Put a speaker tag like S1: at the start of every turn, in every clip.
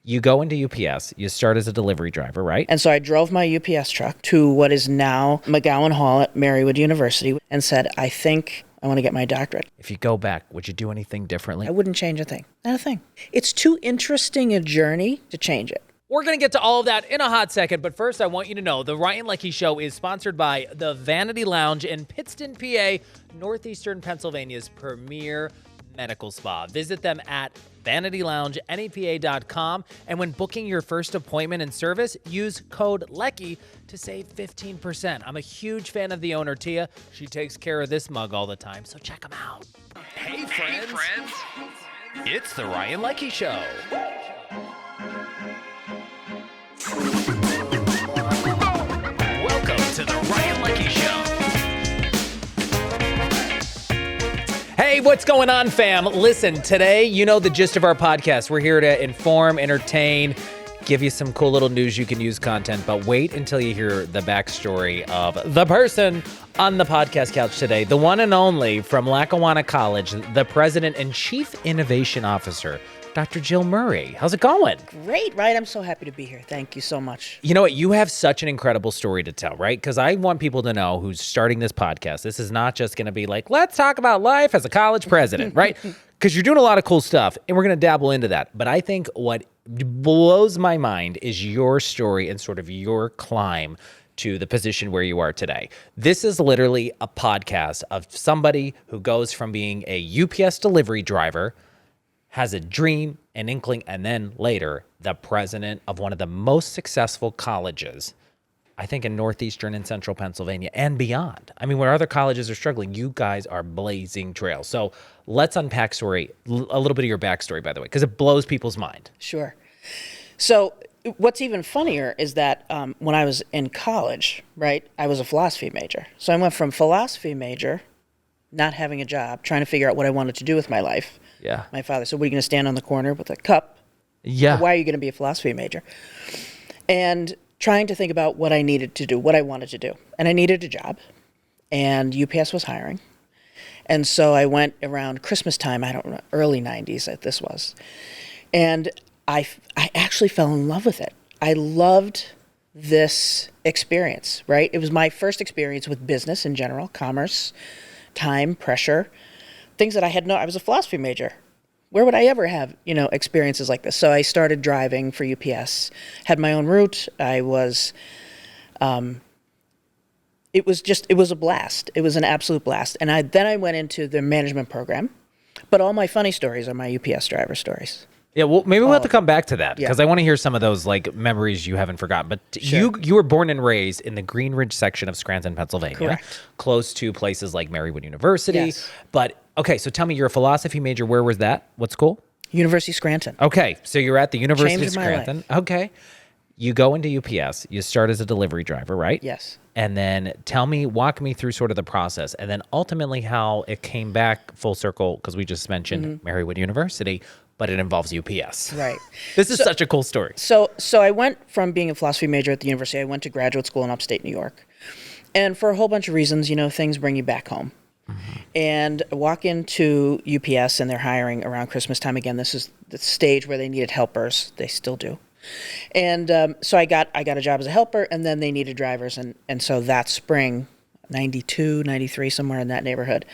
S1: You go into UPS, you start as a delivery driver, right?
S2: And so I drove my UPS truck to what is now McGowan Hall at Marywood University and said, I think I want to get my doctorate.
S1: If you go back, would you do anything differently?
S2: I wouldn't change a thing. Not a thing. It's too interesting a journey to change it.
S1: We're going to get to all of that in a hot second, but first I want you to know the Ryan Leckey Show is sponsored by the Vanity Lounge in Pittston, PA, northeastern Pennsylvania's premier medical spa. Visit them at vanityloungenepa.com, and when booking your first appointment and service, use code Leckey to save 15%. I'm a huge fan of the owner, Tia. She takes care of this mug all the time, so check them out. Hey, friends. It's the Ryan Leckey Show. Welcome to the Ryan Leckey Show. Hey, what's going on, fam? Listen, today, you know the gist of our podcast. We're here to inform, entertain, give you some cool little news you can use content, but wait until you hear the backstory of the person on the podcast couch today, the one and only from Lackawanna College, the president and chief innovation officer, Dr. Jill Murray. How's it going?
S2: Great, right? I'm so happy to be here. Thank you so much.
S1: You know what? You have such an incredible story to tell, right? Because I want people to know who's starting this podcast. This is not just going to be like, let's talk about life as a college president, right? Because you're doing a lot of cool stuff, and we're going to dabble into that. But I think what blows my mind is your story and sort of your climb to the position where you are today. This is literally a podcast of somebody who goes from being a UPS delivery driver, has a dream, an inkling, and then later, the president of one of the most successful colleges, I think in northeastern and central Pennsylvania and beyond. I mean, when other colleges are struggling, you guys are blazing trails. So let's unpack a little bit of your backstory, by the way, because it blows people's mind.
S2: Sure. So what's even funnier is that when I was in college, right, I was a philosophy major. So I went from philosophy major, not having a job, trying to figure out what I wanted to do with my life.
S1: Yeah.
S2: My father said, what, are you going to stand on the corner with a cup?
S1: Yeah.
S2: Why are you going to be a philosophy major? And trying to think about what I needed to do, what I wanted to do. And I needed a job, and UPS was hiring. And so I went around Christmas time, I don't know, early 90s this was. And I actually fell in love with it. I loved this experience, right? It was my first experience with business in general, commerce, time, pressure, things that I was a philosophy major. Where would I ever have, experiences like this? So I started driving for UPS, had my own route. It was a blast. It was an absolute blast. And then I went into the management program, but all my funny stories are my UPS driver stories.
S1: Yeah, well, maybe we'll have to come back to that because
S2: Yeah.
S1: I want to hear some of those memories you haven't forgotten. But
S2: Sure.
S1: you were born and raised in the Green Ridge section of Scranton, Pennsylvania,
S2: Correct.
S1: close to places like Marywood University.
S2: Yes.
S1: But okay, so tell me, you're a philosophy major. Where was that? What school?
S2: University of Scranton.
S1: Okay, so you're at the University of
S2: Changed my
S1: Scranton. Okay, you go into UPS. You start as a delivery driver, right?
S2: Yes.
S1: And then walk me through sort of the process, and then ultimately how it came back full circle because we just mentioned Marywood University. But it involves UPS.
S2: Right.
S1: This is such a cool story.
S2: So I went from being a philosophy major at the university, I went to graduate school in upstate New York. And for a whole bunch of reasons, things bring you back home. Mm-hmm. And I walk into UPS and they're hiring around Christmas time again. This is the stage where they needed helpers. They still do. And so I got a job as a helper, and then they needed drivers. And so that spring, 92, 93, somewhere in that neighborhood,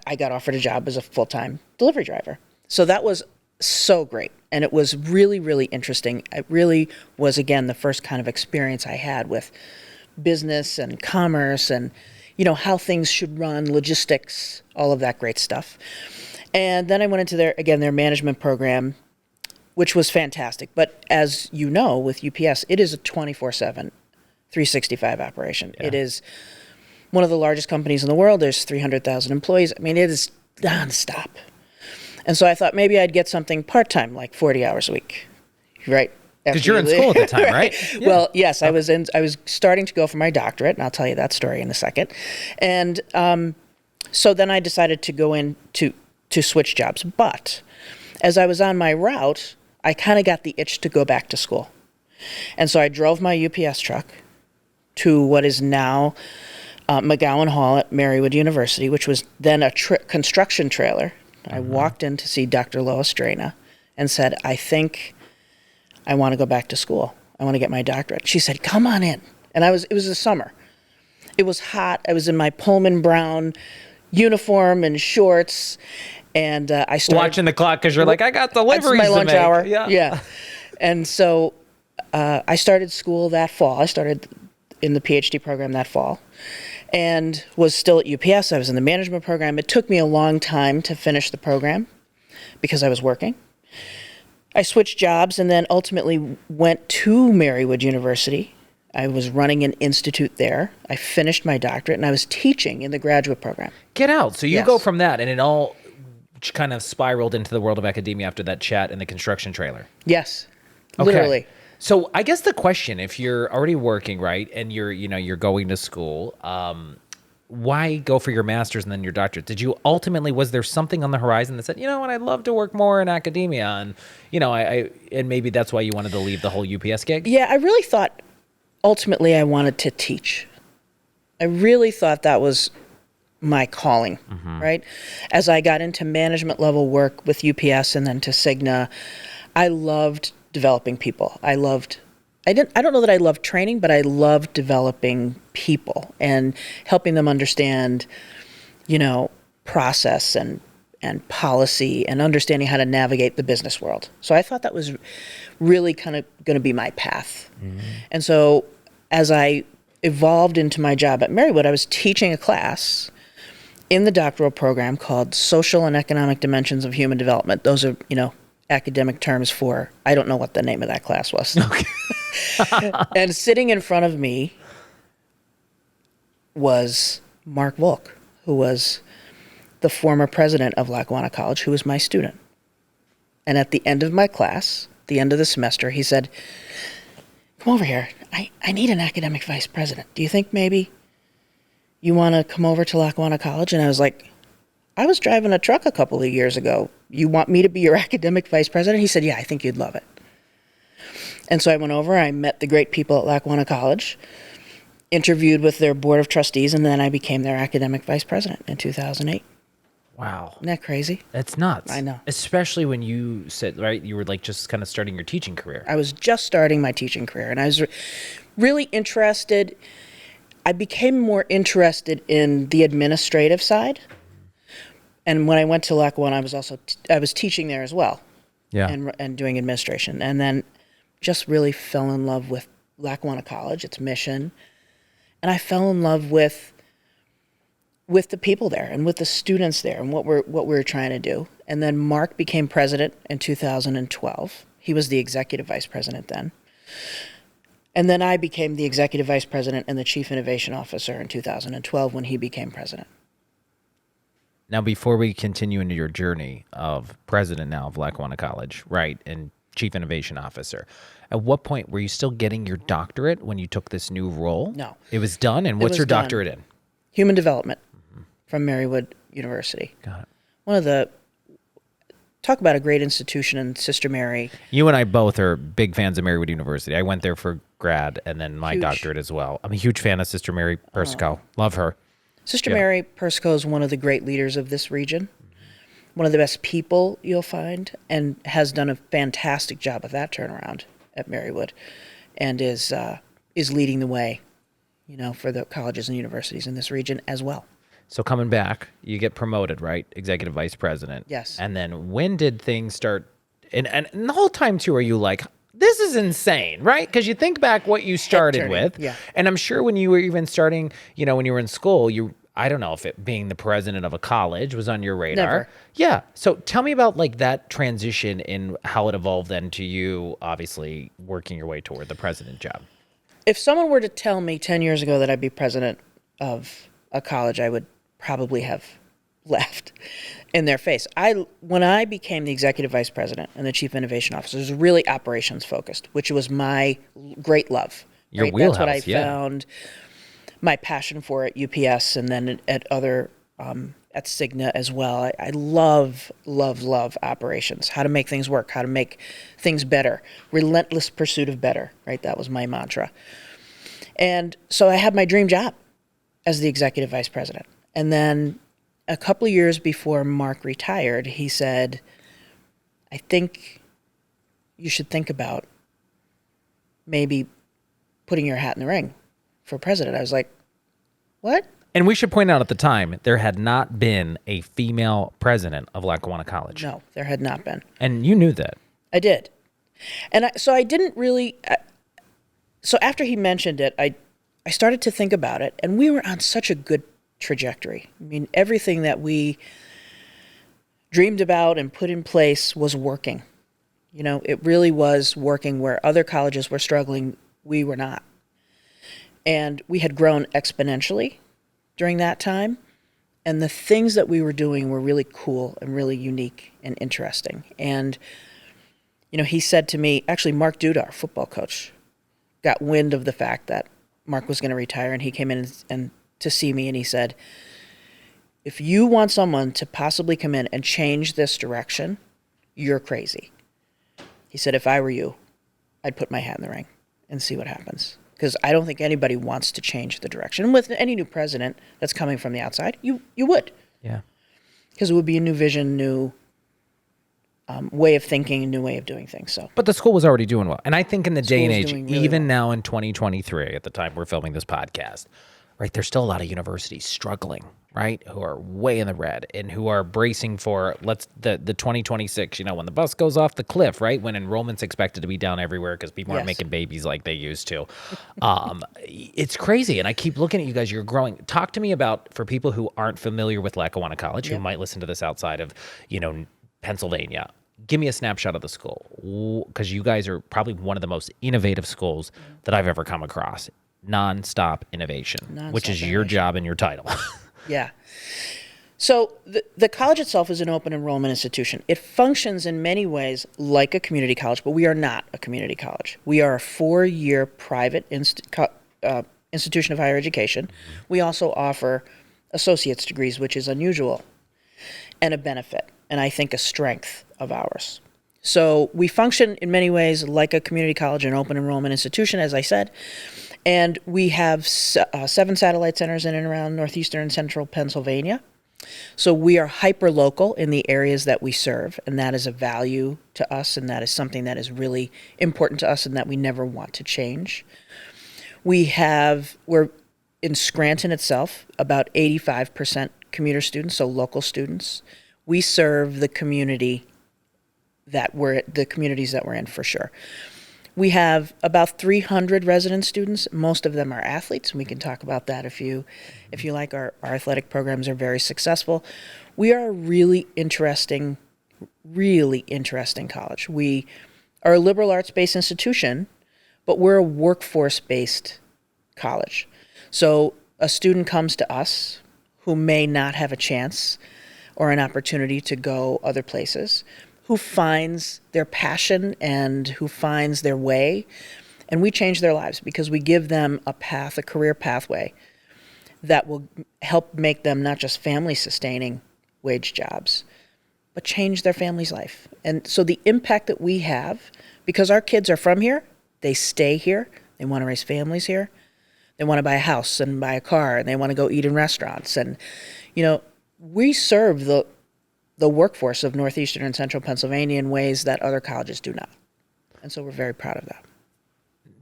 S2: I got offered a job as a full-time delivery driver. So that was so great. And it was really, really interesting. It really was, again, the first kind of experience I had with business and commerce and, how things should run, logistics, all of that great stuff. And then I went into their management program, which was fantastic. But as you know, with UPS, it is a 24/7, 365 operation.
S1: Yeah.
S2: It is one of the largest companies in the world. There's 300,000 employees. I mean, it is nonstop. And so I thought maybe I'd get something part-time, like 40 hours a week, right?
S1: Because you're in school at the time, right?
S2: Yeah. Well, yes, I was starting to go for my doctorate, and I'll tell you that story in a second. And so then I decided to go in to switch jobs. But as I was on my route, I kind of got the itch to go back to school. And so I drove my UPS truck to what is now McGowan Hall at Marywood University, which was then a construction trailer. I walked in to see Dr. Lois Drana and said, I think I want to go back to school. I want to get my doctorate. She said, come on in. And it was the summer. It was hot. I was in my Pullman brown uniform and shorts. And I started
S1: watching the clock because you're like, I got deliveries
S2: it's my lunch hour.
S1: Yeah.
S2: And so I started school that fall. I started in the PhD program that fall and was still at UPS. I was in the management program. It took me a long time to finish the program because I was working. I switched jobs and then ultimately went to Marywood University. I was running an institute there. I finished my doctorate and I was teaching in the graduate program.
S1: Get out. So you
S2: Yes.
S1: go from that and it all kind of spiraled into the world of academia after that chat in the construction trailer.
S2: Yes,
S1: Okay.
S2: literally.
S1: So I guess the question, if you're already working, right, and you're going to school, why go for your master's and then your doctorate? Did you ultimately, was there something on the horizon that said, you know what, I'd love to work more in academia, and and maybe that's why you wanted to leave the whole UPS gig?
S2: Yeah, I really thought ultimately I wanted to teach. I really thought that was my calling, right? As I got into management level work with UPS and then to Cigna, I loved developing people. I don't know that I loved training, but I loved developing people and helping them understand, process and policy and understanding how to navigate the business world. So I thought that was really kind of going to be my path. And so as I evolved into my job at Marywood, I was teaching a class in the doctoral program called Social and Economic Dimensions of Human Development. Those are, academic terms for, I don't know what the name of that class was. Okay. And sitting in front of me was Mark Volk, who was the former president of Lackawanna College, who was my student. And at the end of my class, the end of the semester, he said, come over here. I need an academic vice president. Do you think maybe you want to come over to Lackawanna College? And I was like, I was driving a truck a couple of years ago. You want me to be your academic vice president? He said, yeah, I think you'd love it. And so I went over, I met the great people at Lackawanna College, interviewed with their board of trustees, and then I became their academic vice president in 2008.
S1: Wow.
S2: Isn't that crazy?
S1: That's nuts.
S2: I know.
S1: Especially when you said, right, you were like just kind of starting your teaching career.
S2: I was just starting my teaching career, and I was really interested. I became more interested in the administrative side. And when I went to Lackawanna, I was teaching there as well.
S1: Yeah.
S2: And doing administration. And then just really fell in love with Lackawanna College, its mission. And I fell in love with the people there and with the students there and what we're trying to do. And then Mark became president in 2012. He was the executive vice president then. And then I became the executive vice president and the chief innovation officer in 2012 when he became president.
S1: Now, before we continue into your journey of president now of Lackawanna College, right, and chief innovation officer, at what point were you still getting your doctorate when you took this new role?
S2: No.
S1: It was done? And what's your doctorate in?
S2: Human development from Marywood University.
S1: Got it.
S2: Talk about a great institution in Sister Mary.
S1: You and I both are big fans of Marywood University. I went there for grad and then my doctorate as well. I'm a huge fan of Sister Mary Persico. Love her.
S2: Sister Mary Persico is one of the great leaders of this region, one of the best people you'll find, and has done a fantastic job of that turnaround at Marywood, and is leading the way, for the colleges and universities in this region as well.
S1: So coming back, you get promoted, right? Executive vice president.
S2: Yes.
S1: And then when did things start? And the whole time too, are you like, this is insane, right? Because you think back what you started with.
S2: Yeah.
S1: And I'm sure when you were even starting, when you were in school, I don't know if it being the president of a college was on your radar.
S2: Never.
S1: Yeah. So tell me about like that transition and how it evolved then to you obviously working your way toward the president job.
S2: If someone were to tell me 10 years ago that I'd be president of a college, I would probably have laughed in their face. When I became the executive vice president and the chief innovation officer, it was really operations focused, which was my great love.
S1: Your
S2: right?
S1: wheelhouse,
S2: That's what I found my passion for at UPS and then at other, at Cigna as well. I love operations, how to make things work, how to make things better, relentless pursuit of better, right? That was my mantra. And so I had my dream job as the executive vice president. And then a couple of years before Mark retired, he said, I think you should think about maybe putting your hat in the ring for president. I was like, what?
S1: And we should point out at the time, there had not been a female president of Lackawanna College.
S2: No, there had not been.
S1: And you knew that.
S2: I did. And so I didn't really, so after he mentioned it, I started to think about it, and we were on such a good trajectory. I mean, everything that we dreamed about and put in place was working. You know, it really was working. Where other colleges were struggling, we were not. And we had grown exponentially during that time. And the things that we were doing were really cool and really unique and interesting. And, you know, he said to me, actually, Mark Duda, our football coach, got wind of the fact that Mark was going to retire. And he came in and to see me, and he said, if you want someone to possibly come in and change this direction, you're crazy. He said, if I were you, I'd put my hat in the ring and see what happens. Because I don't think anybody wants to change the direction. And with any new president that's coming from the outside, you would.
S1: Yeah.
S2: Because it would be a new vision, new way of thinking, a new way of doing things. So,
S1: But the school was already doing well. And I think in the day and age,
S2: doing really
S1: even
S2: well.
S1: now in 2023, at the time we're filming this podcast, right, there's still a lot of universities struggling, right, who are way in the red and who are bracing for the 2026, you know, when the bus goes off the cliff, right, when enrollment's expected to be down everywhere because people aren't
S2: Yes.
S1: making babies like they used to. It's crazy. And I keep looking at you guys. You're growing. Talk to me about, for people who aren't familiar with Lackawanna College, who might listen to this outside of, you know, Pennsylvania. Give me a snapshot of the school, because you guys are probably one of the most innovative schools that I've ever come across. Nonstop innovation, which is your job and your title.
S2: yeah. So the college itself is an open enrollment institution. It functions in many ways like a community college, but we are not a community college. We are a 4-year private institution of higher education. We also offer associate's degrees, which is unusual and a benefit, and I think a strength of ours. So we function in many ways like a community college, an open enrollment institution, as I said. And we have 7 satellite centers in and around northeastern and central Pennsylvania. So we are hyper-local in the areas that we serve, and that is a value to us, and that is something that is really important to us and that we never want to change. We're in Scranton itself, about 85% commuter students, so local students. We serve the communities that we're in for sure. We have about 300 resident students. Most of them are athletes, and we can talk about that if you like. Our athletic programs are very successful. We are a really interesting college. We are a liberal arts-based institution, but we're a workforce-based college. So a student comes to us who may not have a chance or an opportunity to go other places, who finds their passion and who finds their way, and we change their lives because we give them a career pathway that will help make them not just family-sustaining wage jobs, but change their family's life. And so the impact that we have, because our kids are from here, they stay here, they want to raise families here, they want to buy a house and buy a car, and they want to go eat in restaurants. And, you know, we serve the workforce of northeastern and central Pennsylvania in ways that other colleges do not. And so we're very proud of that.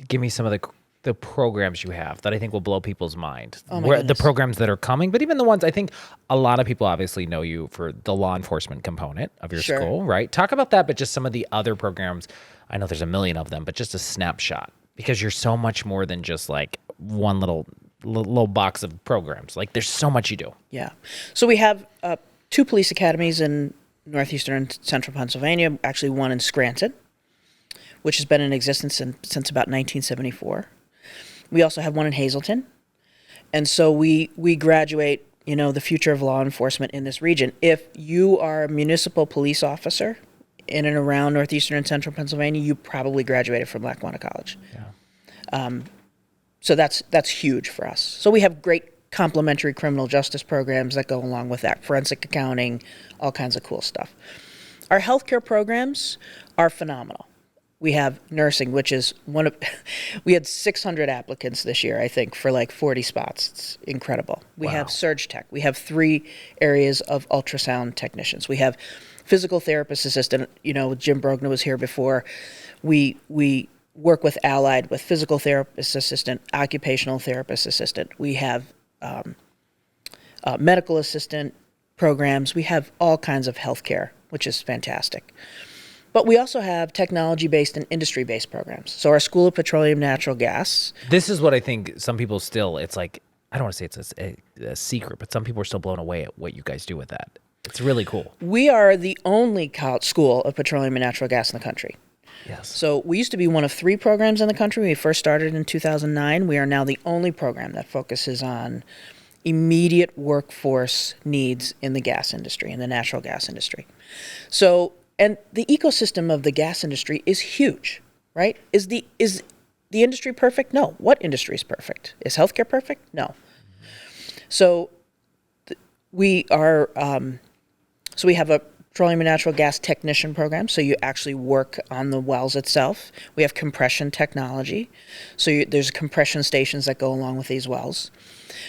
S1: Give me some of the programs you have that I think will blow people's mind.
S2: Oh my goodness.
S1: The programs that are coming, but even the ones, I think a lot of people obviously know you for the law enforcement component of your
S2: Sure.
S1: school, right? Talk about that, but just some of the other programs. I know there's a million of them, but just a snapshot, because you're so much more than just like one little box of programs. Like there's so much you do.
S2: Yeah. So we have 2 police academies in northeastern and central Pennsylvania, actually one in Scranton, which has been in existence since about 1974. We also have one in Hazleton. And so we graduate, you know, the future of law enforcement in this region. If you are a municipal police officer in and around northeastern and central Pennsylvania, you probably graduated from Lackawanna College.
S1: Yeah.
S2: So that's huge for us. So we have great complementary criminal justice programs that go along with that, forensic accounting, all kinds of cool stuff. Our healthcare programs are phenomenal. We have nursing, which is we had 600 applicants this year, I think, for like 40 spots. It's incredible. We have surge tech. We have 3 areas of ultrasound technicians. We have physical therapist assistant. Jim Brogna was here before. We work with Allied with physical therapist assistant, occupational therapist assistant. We have medical assistant programs. We have all kinds of healthcare, which is fantastic. But we also have technology-based and industry-based programs. So our School of Petroleum Natural Gas.
S1: This is what I think some people still, it's like, I don't want to say it's a secret, but some people are still blown away at what you guys do with that. It's really cool.
S2: We are the only school of petroleum and natural gas in the country.
S1: Yes.
S2: So we used to be one of 3 programs in the country. We first started in 2009. We are now the only program that focuses on immediate workforce needs in the gas industry, in the natural gas industry. So, and the ecosystem of the gas industry is huge, right? Is the industry perfect? No. What industry is perfect? Is healthcare perfect? No. So we are, so we have a petroleum and natural gas technician program, so you actually work on the wells itself. We have compression technology, so there's compression stations that go along with these wells.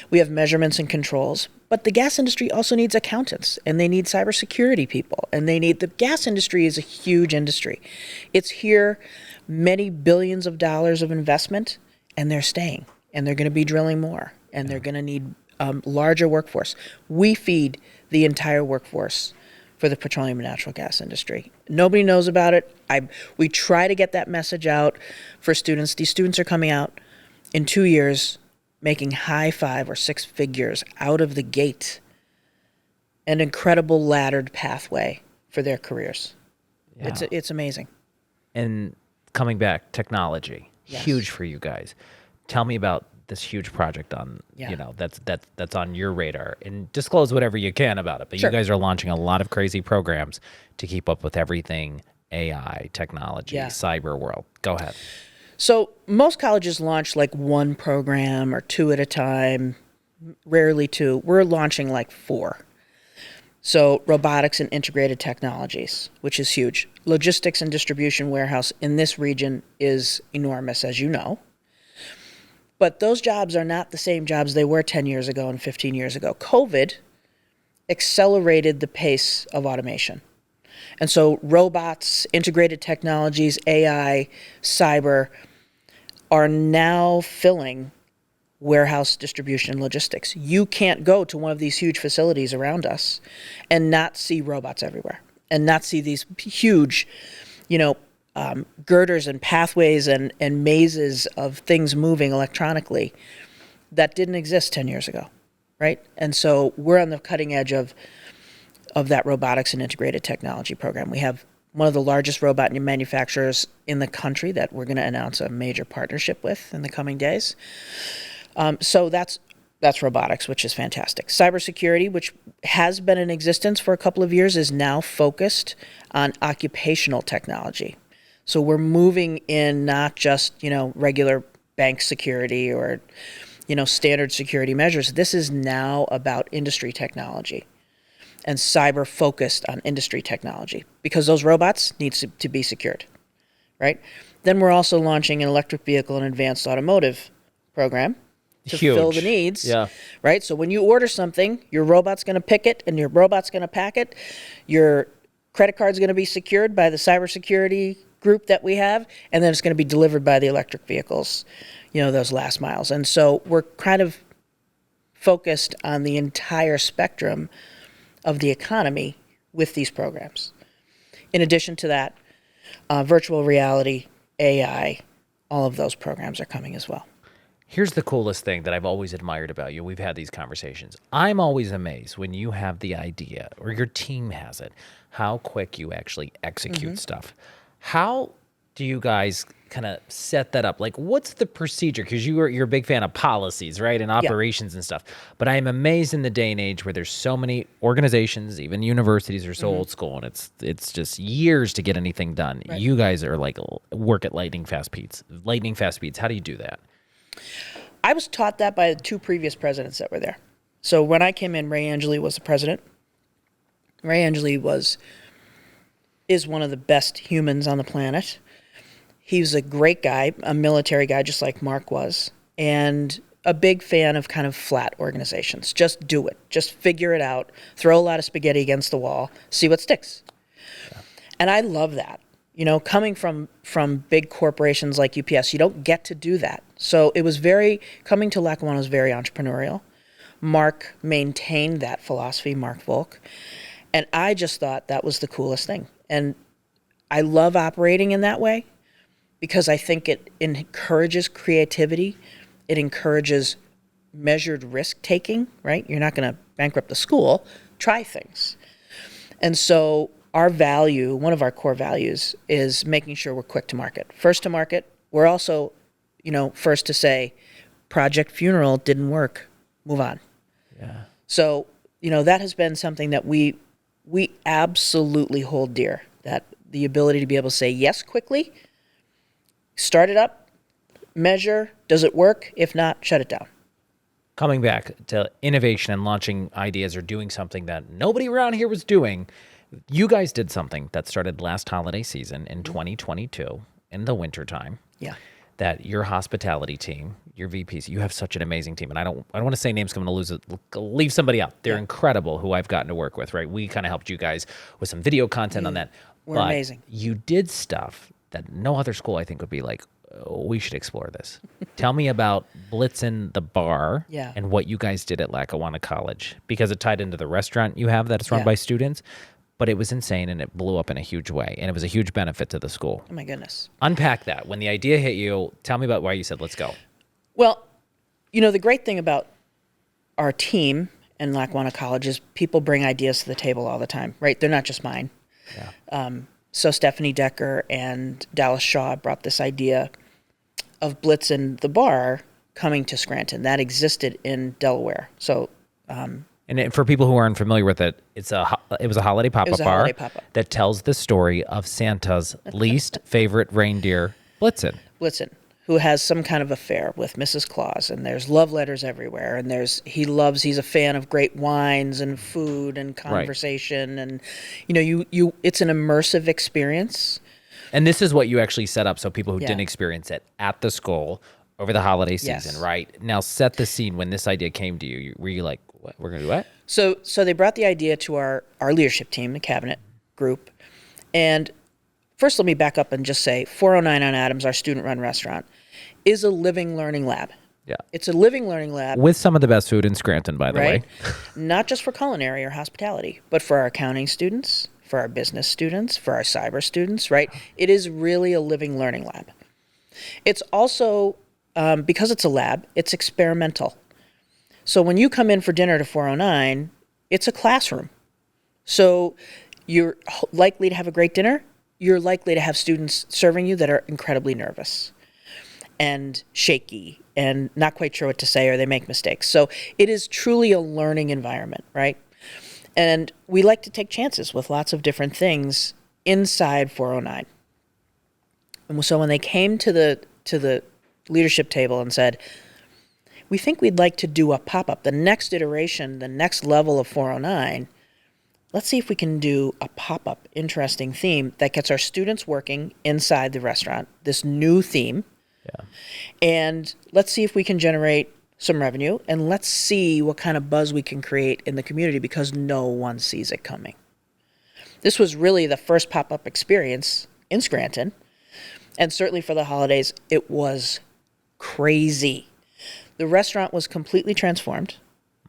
S2: We have measurements and controls, but the gas industry also needs accountants, and they need cybersecurity people, and the gas industry is a huge industry. It's here, many billions of dollars of investment, and they're staying, and they're going to be drilling more, and they're going to need larger workforce. We feed the entire workforce for the petroleum and natural gas industry. Nobody knows about it. We try to get that message out for students. These students are coming out in 2 years making high 5 or 6 figures out of the gate. An incredible laddered pathway for their careers. Yeah. It's amazing.
S1: And coming back, technology,
S2: yes.
S1: Huge for you guys. Tell me about this huge project on, that's on your radar, and disclose whatever you can about it. But
S2: sure.
S1: You guys are launching a lot of crazy programs to keep up with everything AI, technology, cyber world. Go ahead.
S2: So most colleges launch like 1 program or 2 at a time, rarely 2. We're launching like 4. So robotics and integrated technologies, which is huge. Logistics and distribution warehouse in this region is enormous, as you know. But those jobs are not the same jobs they were 10 years ago and 15 years ago. COVID accelerated the pace of automation. And so robots, integrated technologies, AI, cyber are now filling warehouse distribution and logistics. You can't go to one of these huge facilities around us and not see robots everywhere and not see these huge, girders and pathways and mazes of things moving electronically that didn't exist 10 years ago, right? And so we're on the cutting edge of that robotics and integrated technology program. We have one of the largest robot manufacturers in the country that we're going to announce a major partnership with in the coming days. So that's robotics, which is fantastic. Cybersecurity, which has been in existence for a couple of years, is now focused on occupational technology. So we're moving in not just, regular bank security or, standard security measures. This is now about industry technology and cyber focused on industry technology because those robots need to be secured, right? Then we're also launching an electric vehicle and advanced automotive program to fill the needs, right? So when you order something, your robot's going to pick it and your robot's going to pack it. Your credit card's going to be secured by the cybersecurity group that we have, and then it's going to be delivered by the electric vehicles, those last miles. And so we're kind of focused on the entire spectrum of the economy with these programs. In addition to that, virtual reality, AI, all of those programs are coming as well.
S1: Here's the coolest thing that I've always admired about you. We've had these conversations. I'm always amazed when you have the idea or your team has it, how quick you actually execute stuff. How do you guys kind of set that up? Like, what's the procedure? Because you're a big fan of policies, right, and operations and stuff. But I am amazed in the day and age where there's so many organizations, even universities are so old school, and it's just years to get anything done. Right. You guys are like work at lightning fast speeds. How do you do that?
S2: I was taught that by the 2 previous presidents that were there. So when I came in, Ray Angeli was the president. Ray Angeli is one of the best humans on the planet. He was a great guy, a military guy, just like Mark was, and a big fan of kind of flat organizations. Just do it. Just figure it out. Throw a lot of spaghetti against the wall. See what sticks. And I love that. You know, coming from big corporations like UPS, you don't get to do that. So it was coming to Lackawanna was very entrepreneurial. Mark maintained that philosophy, Mark Volk. And I just thought that was the coolest thing. And I love operating in that way because I think it encourages creativity. It encourages measured risk taking, right? You're not going to bankrupt the school. Try things. And so our value, one of our core values, is making sure we're quick to market. First to market. We're also, first to say, Project Funeral didn't work. Move on.
S1: Yeah.
S2: So, that has been something that we absolutely hold dear, that the ability to be able to say yes quickly, start it up, measure, does it work? If not, shut it down.
S1: Coming back to innovation and launching ideas or doing something that nobody around here was doing, you guys did something that started last holiday season in 2022 in the wintertime.
S2: Yeah.
S1: That your hospitality team, your VPs, you have such an amazing team. And I don't want to say names because I'm going to leave somebody out. They're incredible who I've gotten to work with, right? We kind of helped you guys with some video content on that.
S2: We're amazing.
S1: You did stuff that no other school, I think, would be like, oh, we should explore this. Tell me about Blitzen the Bar and what you guys did at Lackawanna College, because it tied into the restaurant you have that's run by students. But it was insane, and it blew up in a huge way, and it was a huge benefit to the school.
S2: Oh, my goodness.
S1: Unpack that. When the idea hit you, tell me about why you said, let's go.
S2: Well, the great thing about our team in Lackawanna College is people bring ideas to the table all the time, right? They're not just mine.
S1: Yeah.
S2: So Stephanie Decker and Dallas Shaw brought this idea of Blitzen the Bar coming to Scranton. That existed in Delaware. So...
S1: and for people who aren't familiar with it, it was a holiday pop-up bar that tells the story of Santa's least favorite reindeer, Blitzen.
S2: Blitzen, who has some kind of affair with Mrs. Claus, and there's love letters everywhere, and he's a fan of great wines and food and conversation, and it's an immersive experience.
S1: And this is what you actually set up so people who didn't experience it at the school over the holiday season, right? Now set the scene. When this idea came to you, were you like, what? We're going to do what?
S2: So they brought the idea to our leadership team, the cabinet group. And first let me back up and just say 409 on Adams, our student-run restaurant, is a living learning lab.
S1: Yeah.
S2: It's a living learning lab.
S1: With some of the best food in Scranton, by the way.
S2: Not just for culinary or hospitality, but for our accounting students, for our business students, for our cyber students, right? It is really a living learning lab. It's also, because it's a lab, it's experimental. So when you come in for dinner to 409, it's a classroom. So you're likely to have a great dinner. You're likely to have students serving you that are incredibly nervous and shaky and not quite sure what to say, or they make mistakes. So it is truly a learning environment, right? And we like to take chances with lots of different things inside 409. And so when they came to the leadership table and said, we think we'd like to do a pop-up, the next iteration, the next level of 409, let's see if we can do a pop-up interesting theme that gets our students working inside the restaurant, this new theme.
S1: Yeah.
S2: And let's see if we can generate some revenue, and let's see what kind of buzz we can create in the community because no one sees it coming. This was really the first pop-up experience in Scranton, and certainly for the holidays, it was crazy. The restaurant was completely transformed.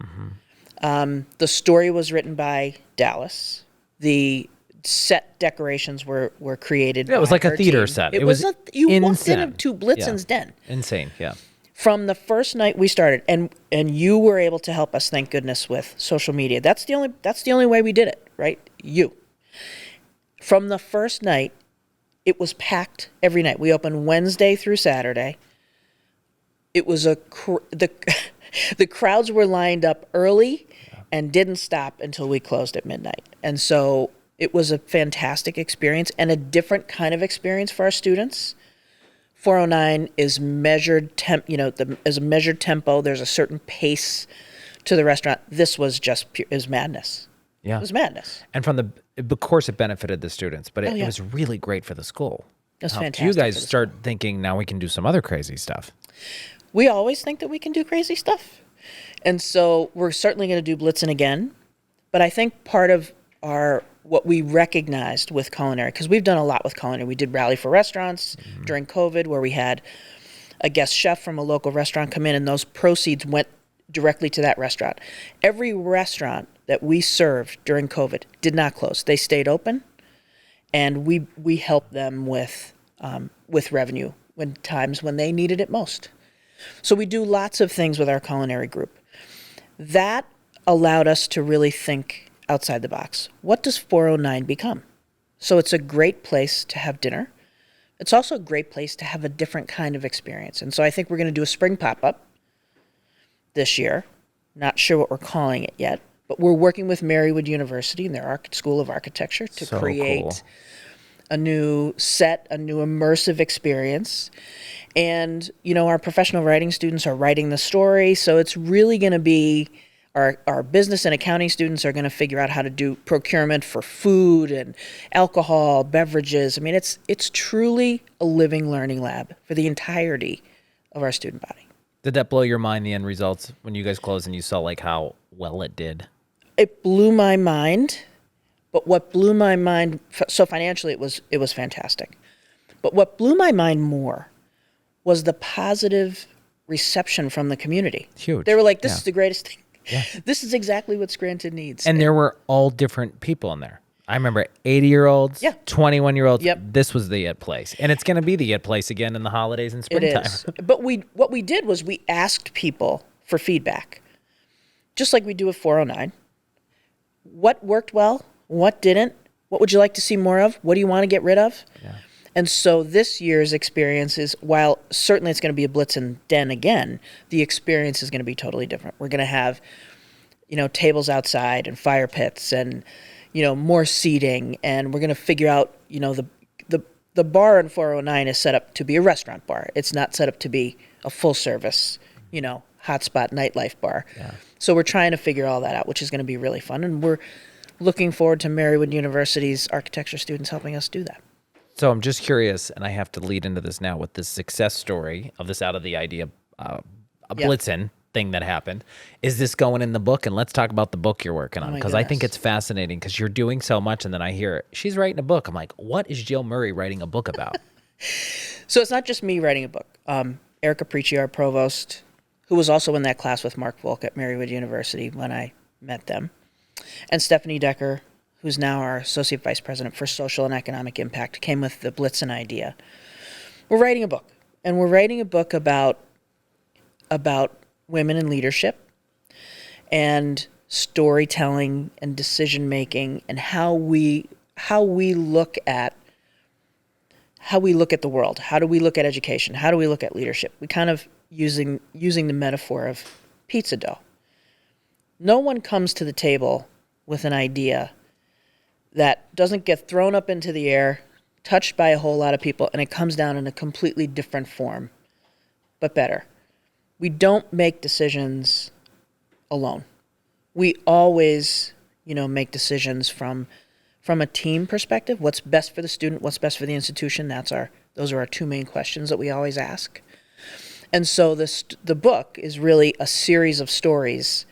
S2: Mm-hmm. The story was written by Dallas. The set decorations were created.
S1: Yeah, it was like a theater set.
S2: It was you walked into Blitzen's den.
S1: Insane, yeah.
S2: From the first night we started, and you were able to help us, thank goodness, with social media. That's the only way we did it, right? You. From the first night, it was packed every night. We opened Wednesday through Saturday. It was the crowds were lined up early and didn't stop until we closed at midnight. And so it was a fantastic experience and a different kind of experience for our students. 409 is measured is a measured tempo. There's a certain pace to the restaurant. This was just is madness.
S1: Yeah.
S2: It was madness.
S1: And of course it benefited the students, but it was really great for the school.
S2: It was fantastic.
S1: You guys start thinking now we can do some other crazy stuff.
S2: We always think that we can do crazy stuff. And so we're certainly going to do Blitzen again. But I think part of what we recognized with culinary, because we've done a lot with culinary. We did Rally for Restaurants during COVID, where we had a guest chef from a local restaurant come in, and those proceeds went directly to that restaurant. Every restaurant that we served during COVID did not close. They stayed open, and we helped them with revenue when times when they needed it most. So we do lots of things with our culinary group. That allowed us to really think outside the box. What does 409 become? So it's a great place to have dinner. It's also a great place to have a different kind of experience. And so I think we're going to do a spring pop-up this year. Not sure what we're calling it yet, but we're working with Marywood University and their School of Architecture to create a new set, a new immersive experience. And, our professional writing students are writing the story. So it's really going to be our business and accounting students are going to figure out how to do procurement for food and alcohol, beverages. I mean, it's truly a living learning lab for the entirety of our student body.
S1: Did that blow your mind, the end results, when you guys closed and you saw like how well it did?
S2: It blew my mind. But what blew my mind, so financially it was fantastic. But what blew my mind more was the positive reception from the community.
S1: Huge.
S2: They were like, this is the greatest thing.
S1: Yeah.
S2: This is exactly what Scranton needs.
S1: And there were all different people in there. I remember 80-year-olds, 21-year-olds.
S2: Yep.
S1: This was the it place. And it's going to be the it place again in the holidays and springtime.
S2: It is. But what we did was we asked people for feedback, just like we do with 409. What worked well? What didn't? What would you like to see more of? What do you want to get rid of?
S1: Yeah.
S2: And so this year's experience is, while certainly it's going to be a Blitzen den again, the experience is going to be totally different. We're going to have, tables outside and fire pits and, more seating. And we're going to figure out, the bar in 409 is set up to be a restaurant bar. It's not set up to be a full service, hotspot nightlife bar.
S1: Yeah.
S2: So we're trying to figure all that out, which is going to be really fun. And we're looking forward to Marywood University's architecture students helping us do that.
S1: So I'm just curious, and I have to lead into this now with this success story of this out of the idea, a Blitzen thing that happened. Is this going in the book? And let's talk about the book you're working on, because I think it's fascinating because you're doing so much, and then I hear she's writing a book. I'm like, what is Jill Murray writing a book about?
S2: So it's not just me writing a book. Erica Pricci, our provost, who was also in that class with Mark Volk at Marywood University when I met them, and Stephanie Decker, who's now our Associate Vice President for Social and Economic Impact, came with the Blitzen idea. We're writing a book, and we're writing a book about women in leadership and storytelling and decision-making and how we look at the world. How do we look at education? How do we look at leadership? We kind of using the metaphor of pizza dough. No one comes to the table with an idea that doesn't get thrown up into the air, touched by a whole lot of people, and it comes down in a completely different form, but better. We don't make decisions alone. We always, make decisions from a team perspective. What's best for the student? What's best for the institution? Those are our two main questions that we always ask. And so the book is really a series of stories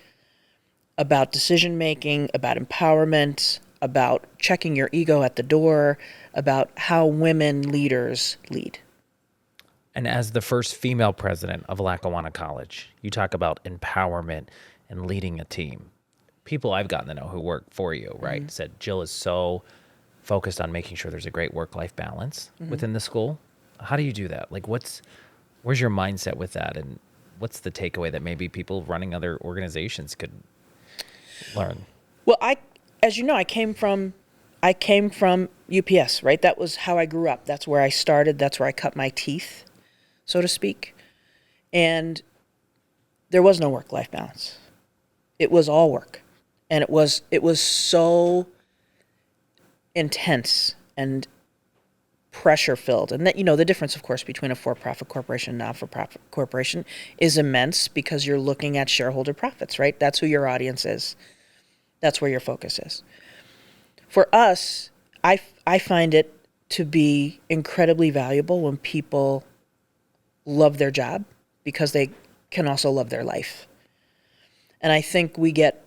S2: about decision making, about empowerment, about checking your ego at the door, about how women leaders lead.
S1: And as the first female president of Lackawanna College, you talk about empowerment and leading a team. People I've gotten to know who work for you, right, said Jill is so focused on making sure there's a great work-life balance within the school. How do you do that? Like, where's your mindset with that? And what's the takeaway that maybe people running other organizations could learn?
S2: Well, as you know, I came from UPS, right? That was how I grew up. That's where I started. That's where I cut my teeth, so to speak. And there was no work-life balance. It was all work. And it was so intense and pressure-filled. And that, the difference, of course, between a for-profit corporation and a not-for-profit corporation is immense because you're looking at shareholder profits, right? That's who your audience is. That's where your focus is. For us, I find it to be incredibly valuable when people love their job because they can also love their life. And I think we get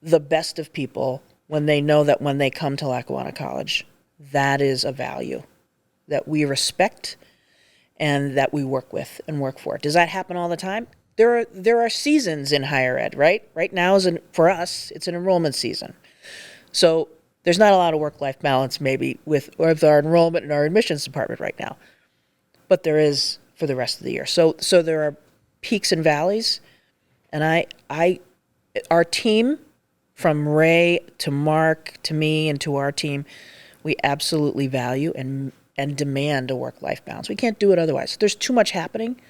S2: the best of people when they know that when they come to Lackawanna College, that is a value that we respect and that we work with and work for. Does that happen all the time? There are seasons in higher ed, right? Right now, for us, it's an enrollment season. So there's not a lot of work-life balance maybe with our enrollment and our admissions department right now. But there is for the rest of the year. So there are peaks and valleys. And our team, from Ray to Mark to me and to our team, we absolutely value and demand a work-life balance. We can't do it otherwise. There's too much happening.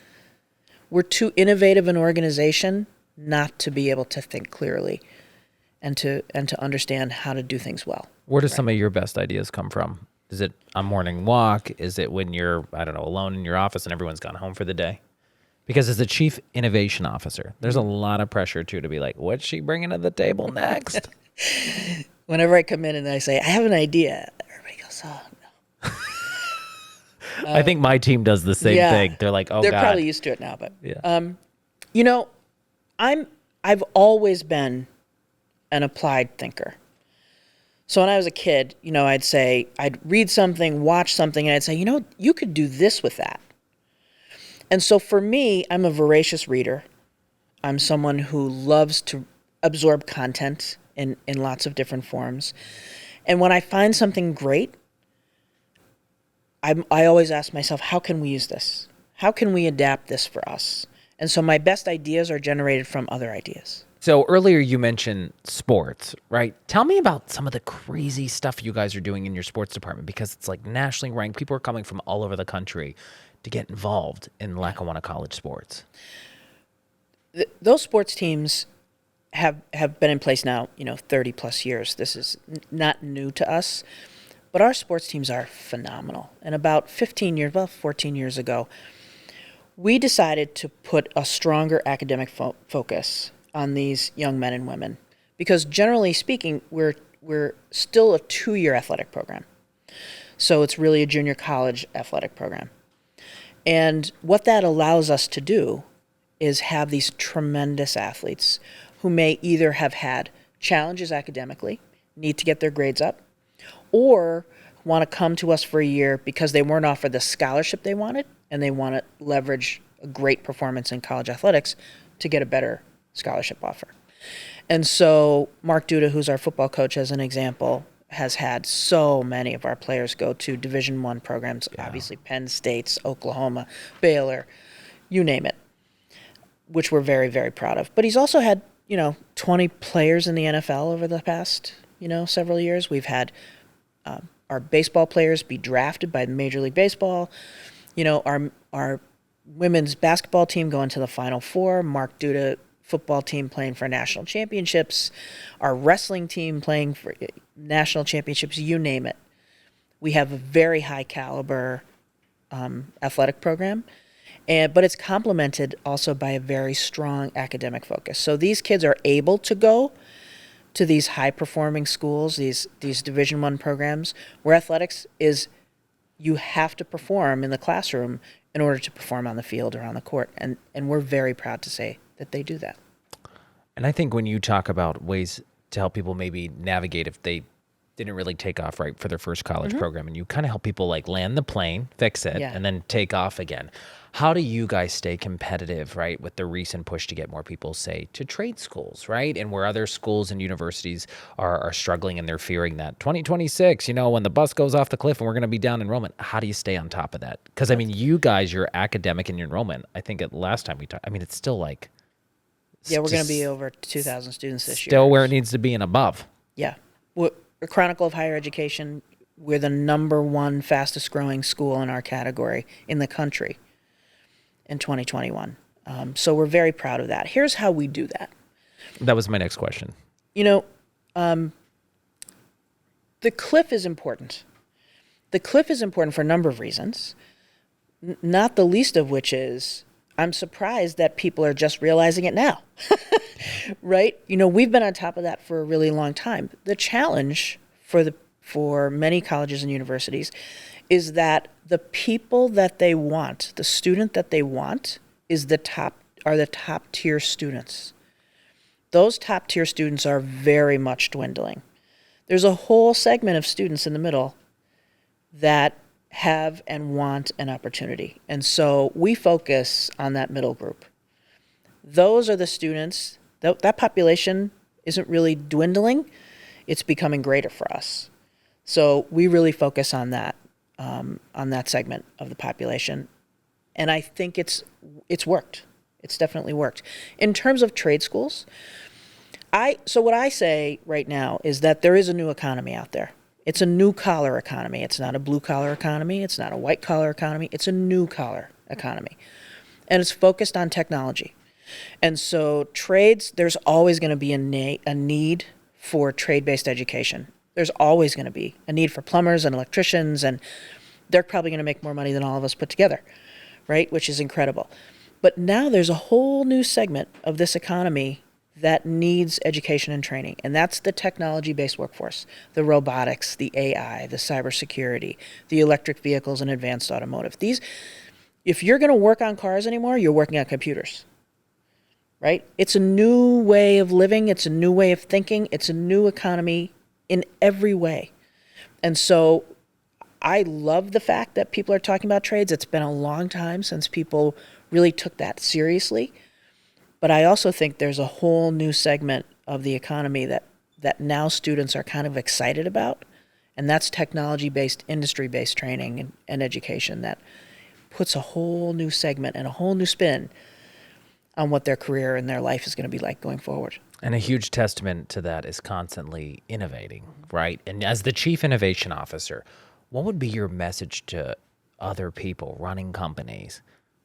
S2: We're too innovative an organization not to be able to think clearly and to understand how to do things well.
S1: Where do some of your best ideas come from? Is it a morning walk? Is it when you're, I don't know, alone in your office and everyone's gone home for the day? Because as the chief innovation officer, there's a lot of pressure too to be like, what's she bringing to the table next?
S2: Whenever I come in and I say, I have an idea, everybody goes, oh, no.
S1: I think my team does the same thing. They're like, oh,
S2: they're
S1: God.
S2: probably used to it now. But,
S1: Yeah.
S2: I've always been an applied thinker. So when I was a kid, I'd read something, watch something, and I'd say, you could do this with that. And so for me, I'm a voracious reader. I'm someone who loves to absorb content in lots of different forms. And when I find something great, I always ask myself, how can we use this? How can we adapt this for us? And so my best ideas are generated from other ideas.
S1: So earlier you mentioned sports, right? Tell me about some of the crazy stuff you guys are doing in your sports department, because it's like nationally ranked. People are coming from all over the country to get involved in Lackawanna College sports.
S2: Those sports teams have been in place now, 30 plus years. This is not new to us, but our sports teams are phenomenal. And about 14 years ago, we decided to put a stronger academic focus on these young men and women, because generally speaking, we're still a 2-year athletic program. So it's really a junior college athletic program. And what that allows us to do is have these tremendous athletes who may either have had challenges academically, need to get their grades up, or want to come to us for a year because they weren't offered the scholarship they wanted and they want to leverage a great performance in college athletics to get a better scholarship offer. And so Mark Duda, who's our football coach, as an example, has had so many of our players go to Division I programs, obviously Penn State's, Oklahoma, Baylor, you name it, which we're very, very proud of. But he's also had, 20 players in the NFL over the past, several years. We've had our baseball players be drafted by Major League Baseball. Our women's basketball team going to the Final Four. Mark Duda football team playing for national championships, our wrestling team playing for national championships, you name it. We have a very high caliber athletic program, but it's complemented also by a very strong academic focus. So these kids are able to go to these high performing schools, these Division I programs, where athletics is, you have to perform in the classroom in order to perform on the field or on the court. And we're very proud to say that they do that.
S1: And I think when you talk about ways to help people maybe navigate if they didn't really take off right for their first college program, and you kind of help people like land the plane, fix it, and then take off again. How do you guys stay competitive, right, with the recent push to get more people, say, to trade schools, right? And where other schools and universities are struggling and they're fearing that 2026, when the bus goes off the cliff and we're going to be down enrollment, how do you stay on top of that? Because, you guys, your academic and your enrollment, I think at last time we talked, it's still like...
S2: Yeah, we're going to be over 2,000 students this year.
S1: Still where it needs to be and above.
S2: Yeah. We're Chronicle of Higher Education, we're the #1 fastest growing school in our category in the country in 2021. So we're very proud of that. Here's how we do that.
S1: That was my next question.
S2: The cliff is important. The cliff is important for a number of reasons, not the least of which is I'm surprised that people are just realizing it now, right? We've been on top of that for a really long time. The challenge for many colleges and universities is that the people that they want, the student that they want, are the top tier students. Those top tier students are very much dwindling. There's a whole segment of students in the middle that have and want an opportunity. And so we focus on that middle group. Those are the students, that population isn't really dwindling. It's becoming greater for us. So we really focus on that segment of the population. And I think it's worked. It's definitely worked. In terms of trade schools, so what I say right now is that there is a new economy out there. It's a new collar economy. It's not a blue collar economy. It's not a white collar economy. It's a new collar economy. And it's focused on technology. And so trades, there's always going to be a need for trade-based education. There's always going to be a need for plumbers and electricians, and they're probably going to make more money than all of us put together, right? Which is incredible. But now there's a whole new segment of this economy that needs education and training, and that's the technology-based workforce, the robotics, the AI, the cybersecurity, the electric vehicles, and advanced automotive. If you're going to work on cars anymore, you're working on computers, right? It's a new way of living. It's a new way of thinking. It's a new economy in every way. And so I love the fact that people are talking about trades. It's been a long time since people really took that seriously. But I also think there's a whole new segment of the economy that now students are kind of excited about, and that's technology-based, industry-based training and education that puts a whole new segment and a whole new spin on what their career and their life is going to be like going forward.
S1: And a huge testament to that is constantly innovating, right? And as the Chief Innovation Officer, what would be your message to other people running companies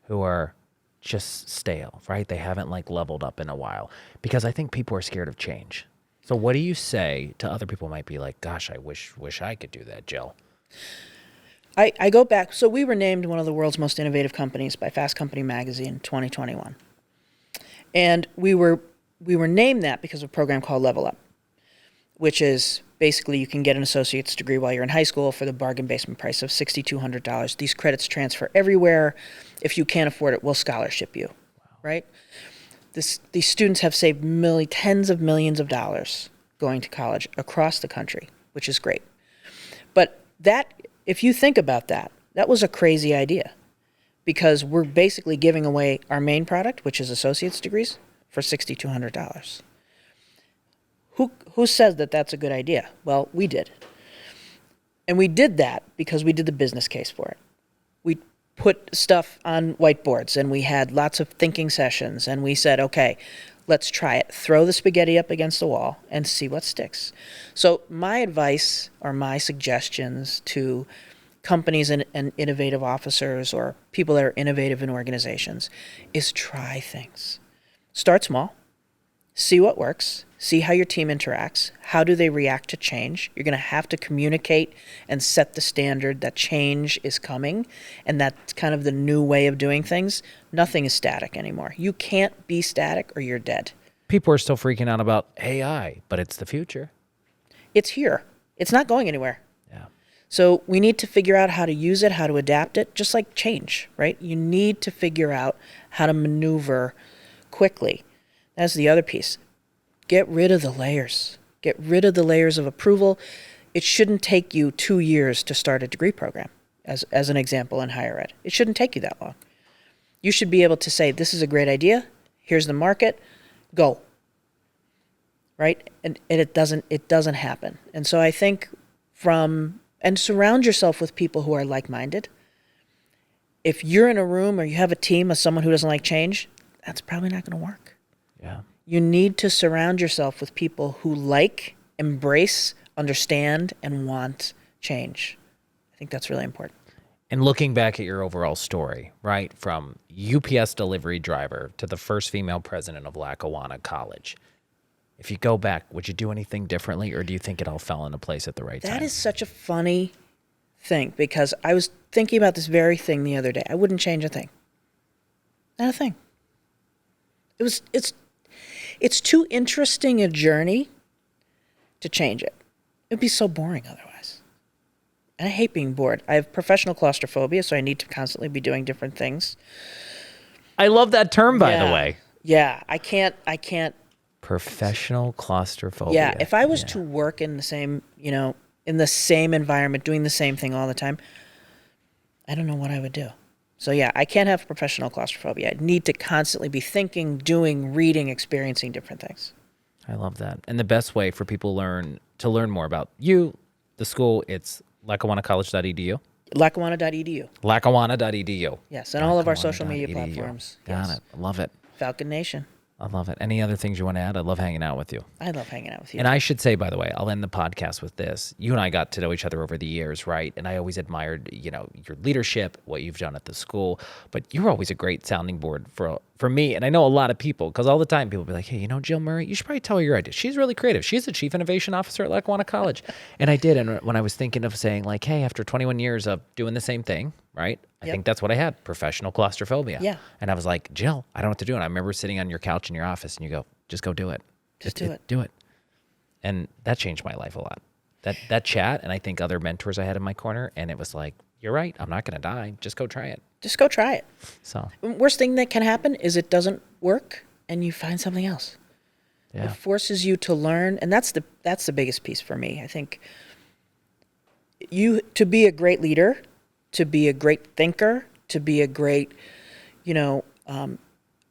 S1: who are just stale, right? They haven't leveled up in a while, because I think people are scared of change. So what do you say to other people who might be like, gosh, I wish I could do that, Jill?
S2: I go back. So we were named one of the world's most innovative companies by Fast Company magazine 2021. And we were named that because of a program called Level Up, which is basically you can get an associate's degree while you're in high school for the bargain basement price of $6,200. These credits transfer everywhere. If you can't afford it, we'll scholarship you, right? These students have saved tens of millions of dollars going to college across the country, which is great. But if you think about that was a crazy idea, because we're basically giving away our main product, which is associate's degrees, for $6,200. Who says that that's a good idea? Well, we did. And we did that because we did the business case for it. We put stuff on whiteboards, and we had lots of thinking sessions, and we said, okay, let's try it. Throw the spaghetti up against the wall and see what sticks. So my advice or my suggestions to companies and innovative officers or people that are innovative in organizations is try things. Start small. See what works. See how your team interacts. How do they react to change? You're going to have to communicate and set the standard that change is coming, and that's kind of the new way of doing things. Nothing is static anymore. You can't be static or you're dead.
S1: People are still freaking out about AI, but it's the future.
S2: It's here. It's not going anywhere.
S1: Yeah.
S2: So we need to figure out how to use it, how to adapt it, just like change, right? You need to figure out how to maneuver quickly. That's the other piece. Get rid of the layers. Get rid of the layers of approval. It shouldn't take you 2 years to start a degree program, as an example in higher ed. It shouldn't take you that long. You should be able to say, this is a great idea. Here's the market. Go. Right? And it doesn't happen. And so I think surround yourself with people who are like-minded. If you're in a room or you have a team of someone who doesn't like change, that's probably not going to work.
S1: Yeah.
S2: You need to surround yourself with people who embrace, understand, and want change. I think that's really important.
S1: And looking back at your overall story, right, from UPS delivery driver to the first female president of Lackawanna College, if you go back, would you do anything differently, or do you think it all fell into place at the right time?
S2: That is such a funny thing, because I was thinking about this very thing the other day. I wouldn't change a thing. Not a thing. It's too interesting a journey to change it. It'd be so boring otherwise. And I hate being bored. I have professional claustrophobia, so I need to constantly be doing different things.
S1: I love that term, by the way.
S2: Yeah, I can't
S1: Professional claustrophobia.
S2: Yeah, if I was to work in the same, in the same environment, doing the same thing all the time, I don't know what I would do. So yeah, I can't have professional claustrophobia. I need to constantly be thinking, doing, reading, experiencing different things.
S1: I love that. And the best way for people to learn more about you, the school, it's LackawannaCollege.edu.
S2: Lackawanna.edu.
S1: Lackawanna.edu.
S2: Yes, and all of our social media platforms.
S1: Got it. I love it.
S2: Falcon Nation.
S1: I love it. Any other things you want to add? I love hanging out with you.
S2: I love hanging out with you.
S1: And I should say, by the way, I'll end the podcast with this. You and I got to know each other over the years, right? And I always admired, your leadership, what you've done at the school. But you're always a great sounding board for me. And I know a lot of people, because all the time people be like, hey, Jill Murray, you should probably tell her your idea. She's really creative. She's the chief innovation officer at Lackawanna College. And I did. And when I was thinking of saying like, hey, after 21 years of doing the same thing, right? I think that's what I had, professional claustrophobia.
S2: Yeah.
S1: And I was like, Jill, I don't know what to do. And I remember sitting on your couch in your office and you go, just go do it.
S2: Just do it.
S1: Do it. And that changed my life a lot. That chat, and I think other mentors I had in my corner, and it was like, you're right, I'm not going to die. Just go try it.
S2: Just go try it.
S1: So
S2: Worst thing that can happen is it doesn't work and you find something else.
S1: yeah.
S2: It forces you to learn, and that's the biggest piece for me. I think to be a great leader, to be a great thinker, to be a great,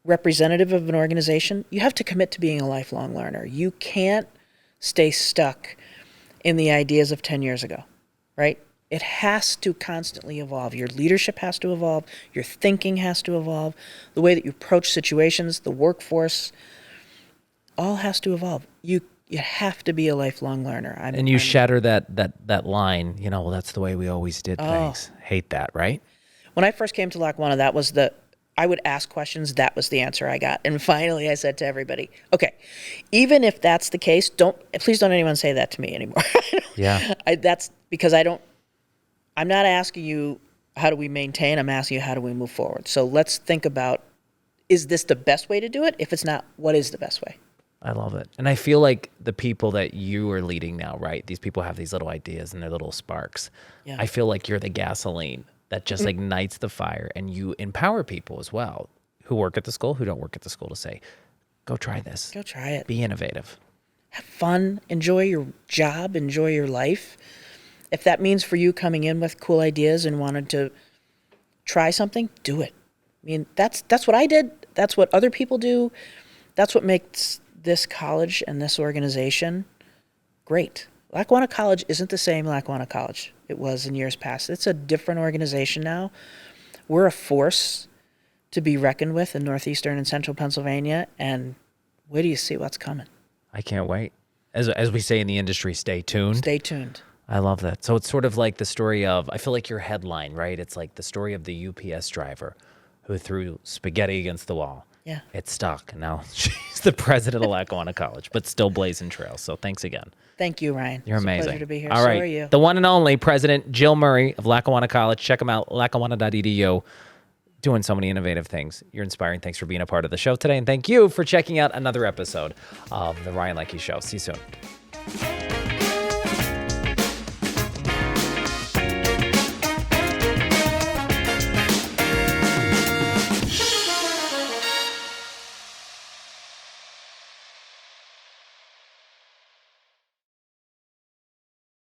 S2: representative of an organization, you have to commit to being a lifelong learner. You can't stay stuck in the ideas of 10 years ago, right? It has to constantly evolve. Your leadership has to evolve. Your thinking has to evolve. The way that you approach situations, the workforce, all has to evolve. You have to be a lifelong learner.
S1: And you shatter that line, well, that's the way we always did things. Hate that, right?
S2: When I first came to Lackawanna, I would ask questions, that was the answer I got. And finally I said to everybody, okay, even if that's the case, please don't anyone say that to me anymore.
S1: Yeah.
S2: That's because I'm not asking you how do we maintain, I'm asking you how do we move forward. So let's think about, is this the best way to do it? If it's not, what is the best way?
S1: I love it. And I feel like the people that you are leading now, right? These people have these little ideas and their little sparks. Yeah. I feel like you're the gasoline that just ignites the fire, and you empower people as well who work at the school, who don't work at the school, to say, go try this.
S2: Go try it.
S1: Be innovative.
S2: Have fun. Enjoy your job. Enjoy your life. If that means for you coming in with cool ideas and wanted to try something, do it. I mean, that's what I did. That's what other people do. That's what makes this college and this organization great. Lackawanna College isn't the same Lackawanna College it was in years past. It's a different organization now. We're a force to be reckoned with in northeastern and central Pennsylvania, and wait till you see what's coming.
S1: I can't wait. As we say in the industry, stay tuned.
S2: Stay tuned.
S1: I love that. So it's sort of like the story of, I feel like your headline, right? It's like the story of the UPS driver who threw spaghetti against the wall.
S2: Yeah.
S1: It stuck. Now she's the president of Lackawanna College, but still blazing trails. So thanks again.
S2: Thank you, Ryan.
S1: You're amazing.
S2: It's a pleasure to be here.
S1: All right.
S2: So are you.
S1: The one and only President Jill Murray of Lackawanna College. Check them out, lackawanna.edu. Doing so many innovative things. You're inspiring. Thanks for being a part of the show today. And thank you for checking out another episode of The Ryan Leckey Show. See you soon.